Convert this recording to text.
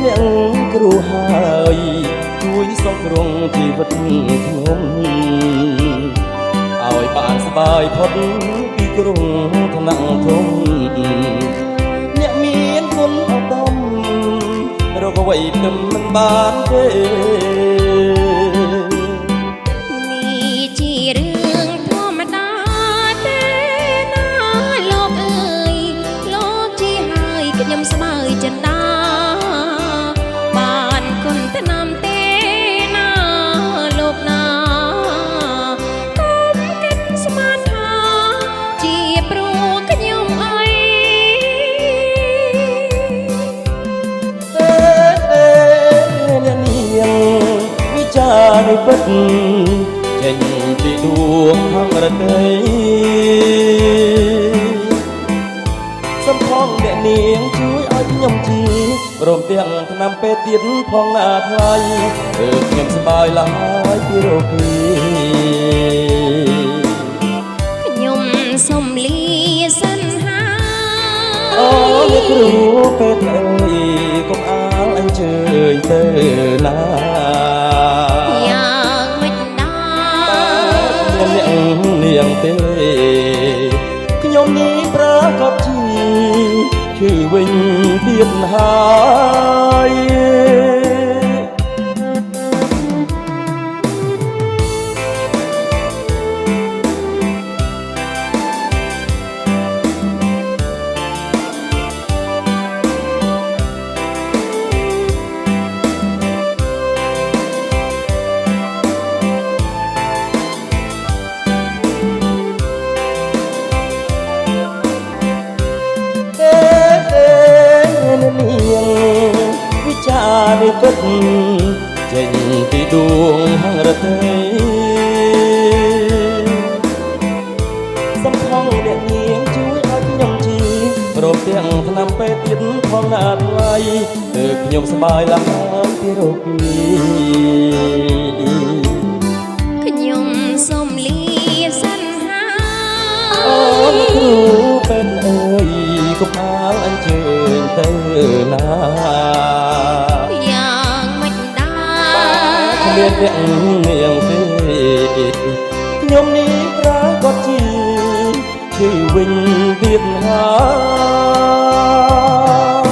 អ្នកគ្រូហើយជួយសង្គ្រោះជីវិតខ្ញុំឲ្យបានសบายផុតពីគ្រោះថ្នាក់ធំអ្នកមានគុណឧត្តមរកអ្វីមិនបានទេនេះជារឿងធម្មតាទេណាលោកអើយលោកជាហើយខ្ញុំស្បើយចិន្តាបានគុណទៅណាំទេណាលោកណាកុំគិតស្មានថាជាព្រោះខ្ញុំអីអ្នកនាងវិចារនេះពិតចេញពីដួងហង្រតីសំផងអ្នកនាងជួយឲ្យខ្ញុំជីព្រមទាំងថ្នាំពេទ្យទៀតផងណាថ្លៃខ្ញុំសប្បាយឡើយពីរោគីខ្ញុំសុំលាសិនហាអូអ្នកគ្រូពេទ្យអើយកុំអាលអញ្ជើញទៅណាយ៉ាងមិនដែរអ្នកនាងទេខ្ញុំនេះប្រកបជាឈឺវិញទៀតហើយវិចារនេះពិតចេញពីដួងហង្រតីសំផងអ្នកនាងជួយឲ្យខ្ញុំជីព្រមទាំងថ្នាំពេទ្យទៀតផងណាថ្លៃខ្ញុំសប្បាយឡើយពីរោគីខ្ញុំសុំលាសិនហាអូគ្រូពេទ្យអើយកុំអាលអញ្ជើញទៅណាយ៉ាងមិនដែរគ្មានអ្នកនាងទេខ្ញុំនេះប្រកបជាឈឺវិញទៀតហើយ